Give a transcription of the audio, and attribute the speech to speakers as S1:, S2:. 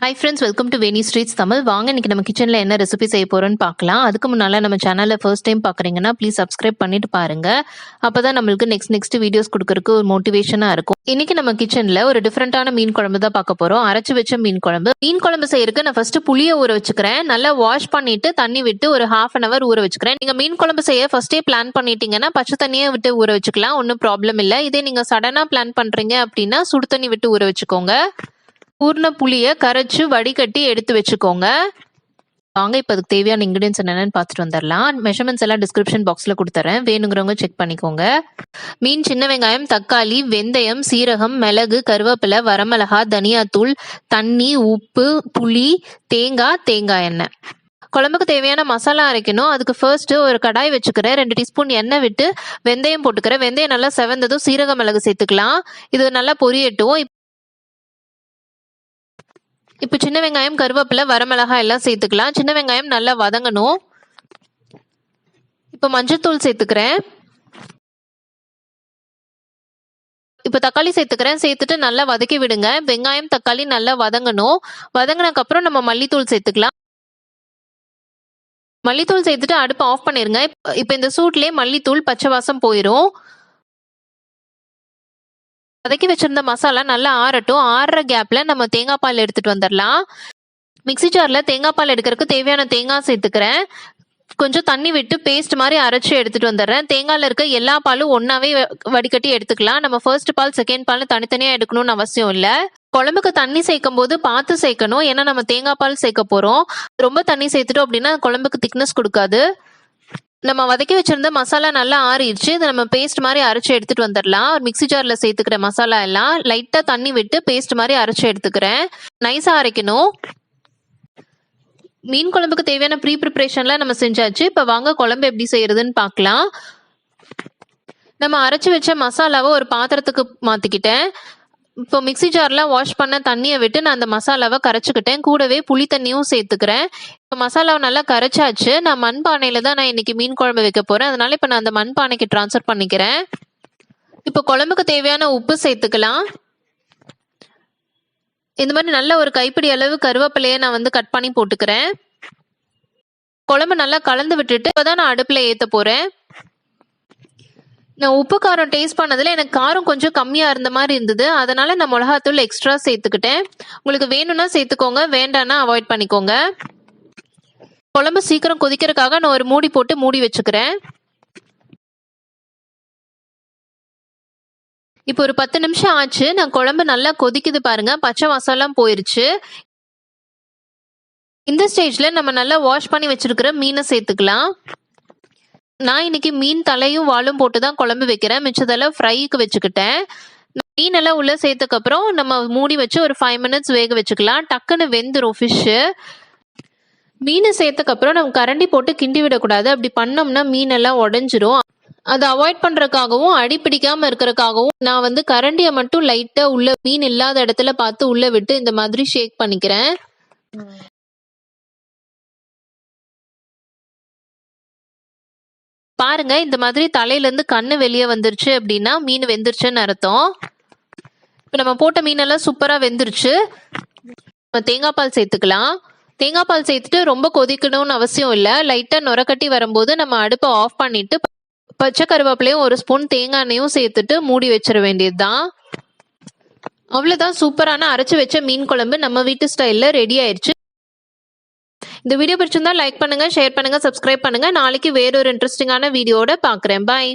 S1: Hi friends, welcome to Venis Treats Tamil. வாங்க இன்னைக்கு நம்ம கிச்சன்ல என்ன ரெசிபி செய்ய போறோம்னு பார்க்கலாம். அதுக்கு முன்னால நம்ம சேனலை ஃபர்ஸ்ட் டைம் பார்க்குறீங்கன்னா ப்ளீஸ் சப்ஸ்கிரைப் பண்ணிட்டு பாருங்க. அப்பதான் நம்மளுக்கு நெக்ஸ்ட் வீடியோஸ் கொடுக்கறதுக்கு ஒரு மோட்டிவேஷனா இருக்கும். இன்னைக்கு நம்ம கிச்சன்ல ஒரு டிஃப்ரெண்டான மீன் குழம்பு தான் பார்க்க போறோம். அரைச்சு வச்ச மீன் குழம்பு. மீன் குழம்பு செய்யறதுக்கு நான் ஃபர்ஸ்ட் புளியை ஊற வச்சுக்கிறேன். நல்லா வாஷ் பண்ணிட்டு தண்ணி விட்டு ஒரு ½ an hour ஊற வச்சுக்கிறேன். நீங்க மீன் குழம்பு செய்ய ஃபர்ஸ்டே பிளான் பண்ணிட்டீங்கன்னா பச்சை தண்ணியை விட்டு ஊற வச்சுக்கலாம், ஒன்றும் ப்ராப்ளம் இல்லை. இதே நீங்க சடனா பிளான் பண்றீங்க அப்படின்னா சுடு தண்ணி விட்டு ஊற வச்சுக்கோங்க. ஊர்ன புளியை கரைச்சு வடிகட்டி எடுத்து வச்சுக்கோங்க. வாங்க இப்போ அதுக்கு தேவையான இன்கிரீடியன்ஸ் என்னென்னு பார்த்துட்டு வந்துடலாம். மெஷர்மெண்ட்ஸ் எல்லாம் டிஸ்கிரிப்ஷன் பாக்ஸில் கொடுத்துறேன், வேணுங்கிறவங்க செக் பண்ணிக்கோங்க. மீன், சின்ன வெங்காயம், தக்காளி, வெந்தயம், சீரகம், மிளகு, கருவேப்பிலை, வரமிளகா, தனியாத்தூள், தண்ணி, உப்பு, புளி, தேங்காய் எண்ணெய். குழம்புக்கு தேவையான மசாலா அரைக்கணும். அதுக்கு ஃபர்ஸ்ட் ஒரு கடாய் வச்சுக்கிறேன். 2 டீஸ்பூன் எண்ணெய் விட்டு வெந்தயம் போட்டுக்கிறேன். வெந்தயம் நல்லா செவந்ததும் சீரக மிளகு சேர்த்துக்கலாம். இது நல்லா பொரியட்டும். இப்போ சின்ன வெங்காயம், கருவேப்பிலை, வரமிளகாய் எல்லாம் சேர்த்துக்கலாம். சின்ன வெங்காயம் நல்லா வதங்கணும். இப்போ மஞ்சள்தூள் சேர்த்துக்கிறேன். இப்போ தக்காளி சேர்த்துக்கிறேன். சேர்த்துட்டு நல்லா வதக்கி விடுங்க. வெங்காயம் தக்காளி நல்லா வதங்கணும். வதங்கினக்கு அப்புறம் நம்ம மல்லித்தூள் சேர்த்துக்கலாம். மல்லித்தூள் சேர்த்துட்டு அடுப்பை ஆஃப் பண்ணிருங்க. இப்போ இந்த சூட்லயே மல்லித்தூள் பச்சை வாசம் போயிடும். வதக்கி வச்சிருந்த மசாலா நல்லா ஆறட்டும். ஆறுற கேப்ல நம்ம தேங்காய் பால் எடுத்துட்டு வந்துடலாம். மிக்சி ஜார்ல தேங்காய் பால் எடுக்கிறதுக்கு தேவையான தேங்காய் சேர்த்துக்கிறேன். கொஞ்சம் தண்ணி விட்டு பேஸ்ட் மாதிரி அரைச்சி எடுத்துட்டு வந்துடுறேன். தேங்காயில இருக்க எல்லா பாலும் ஒன்னாவே வடிகட்டி எடுத்துக்கலாம். நம்ம ஃபர்ஸ்ட் பால் செகண்ட் பால் தனித்தனியா எடுக்கணும்னு அவசியம் இல்லை. குழம்புக்கு தண்ணி சேர்க்கும் போது பார்த்து சேர்க்கணும், ஏன்னா நம்ம தேங்காய் பால் சேர்க்க போறோம். ரொம்ப தண்ணி சேர்த்துட்டோம் அப்படின்னா குழம்புக்கு திக்னஸ் கொடுக்காது. நம்ம வதக்கி வச்சிருந்த மசாலா நல்லா ஆறிடுச்சு. இதை நம்ம பேஸ்ட் மாதிரி அரைச்சி எடுத்துட்டு வந்துடலாம். மிக்சி ஜார்ல சேர்த்துக்கிற மசாலா எல்லாம் லைட்டா தண்ணி விட்டு பேஸ்ட் மாதிரி அரைச்சி எடுத்துக்கிறேன். நைஸா அரைக்கணும். மீன் குழம்புக்கு தேவையான ப்ரீ ப்ரிப்பரேஷன்லாம் நம்ம செஞ்சாச்சு. இப்போ வாங்க குழம்பு எப்படி செய்யறதுன்னு பார்க்கலாம். நம்ம அரைச்சி வச்ச மசாலாவை ஒரு பாத்திரத்துக்கு மாத்திக்கிட்டேன். இப்போ மிக்சி ஜார்லாம் வாஷ் பண்ண தண்ணியை விட்டு நான் அந்த மசாலாவை கரைச்சிக்கிட்டேன். கூடவே புளி தண்ணியும் சேர்த்துக்கிறேன். இப்போ மசாலாவை நல்லா கரைச்சாச்சு. நான் மண்பானையில தான் நான் இன்னைக்கு மீன் குழம்பு வைக்க போறேன். அதனால இப்போ நான் அந்த மண்பானைக்கு டிரான்ஸ்ஃபர் பண்ணிக்கிறேன். இப்போ குழம்புக்கு தேவையான உப்பு சேர்த்துக்கலாம். இந்த மாதிரி நல்ல ஒரு கைப்பிடி அளவு கருவேப்பிலையை நான் கட் பண்ணி போட்டுக்கிறேன். குழம்பு நல்லா கலந்து விட்டுட்டு இப்போதான் நான் அடுப்புல ஏத்த போறேன். நான் உப்பு காரம் டேஸ்ட் பண்ணதுல எனக்கு காரம் கொஞ்சம் கம்மியா இருந்த மாதிரி இருந்தது. அதனால நான் மிளகாத்தூள் எக்ஸ்ட்ரா சேர்த்துக்கிட்டேன். உங்களுக்கு வேணும்னா சேர்த்துக்கோங்க, வேண்டாம்னா அவாய்ட் பண்ணிக்கோங்க. குழம்பு சீக்கிரம் கொதிக்கிறதுக்காக நான் ஒரு மூடி போட்டு மூடி வச்சுக்கிறேன். இப்போ ஒரு 10 நிமிஷம் ஆச்சு. நான் குழம்பு நல்லா கொதிக்குது பாருங்க, பச்சை வாசம்லாம் போயிருச்சு. இந்த ஸ்டேஜ்ல நம்ம நல்லா வாஷ் பண்ணி வச்சிருக்கிற மீனை சேர்த்துக்கலாம். நான் இன்னைக்கு மீன் தலையும் வாலும் போட்டு தான் குழம்பு வைக்கிறேன். மிச்சதெல்லாம் ஃப்ரைக்கு வச்சுக்கிட்டேன். மீன் எல்லாம் உள்ள சேர்த்துக்கு அப்புறம் நம்ம மூடி வச்சு ஒரு 5 minutes வேக வச்சுக்கலாம். டக்குன்னு வெந்துடும் ஃபிஷ்ஷு. மீனை சேர்த்துக்கு அப்புறம் நம்ம கரண்டி போட்டு கிண்டி விடக்கூடாது. அப்படி பண்ணோம்னா மீன் எல்லாம் உடஞ்சிரும். அதை அவாய்ட் பண்றதுக்காகவும் அடி பிடிக்காம இருக்கிறதுக்காகவும் நான் கரண்டியை மட்டும் லைட்டா உள்ள மீன் இல்லாத இடத்துல பார்த்து உள்ள விட்டு இந்த மாதிரி ஷேக் பண்ணிக்கிறேன். பாருங்க, இந்த மாதிரி தலையில இருந்து கண்ணு வெளியே வந்துருச்சு அப்படின்னா மீன் வெந்துருச்சுன்னு அர்த்தம். இப்ப நம்ம போட்ட மீனெல்லாம் சூப்பரா வெந்துருச்சு. தேங்காய் பால் சேர்த்துக்கலாம். தேங்காய் பால் சேர்த்துட்டு ரொம்ப கொதிக்கணும்னு அவசியம் இல்லை. லைட்டா நுரக்கட்டி வரும்போது நம்ம அடுப்பை ஆஃப் பண்ணிட்டு பச்சை கருவேப்பிலையும் ஒரு ஸ்பூன் தேங்காய் எண்ணெயும் சேர்த்துட்டு மூடி வச்சிட வேண்டியதுதான். அவ்வளவுதான், சூப்பரான அரைச்சு வச்ச மீன் குழம்பு நம்ம வீட்டு ஸ்டைல்ல ரெடி ஆயிடுச்சு. இந்த வீடியோ பிடிச்சிருந்தா லைக் பண்ணுங்க, ஷேர் பண்ணுங்க, சப்ஸ்கிரைப் பண்ணுங்க. நாளைக்கு வேறொரு இன்ட்ரெஸ்டிங்கான வீடியோட பார்க்குறேன். பாய்.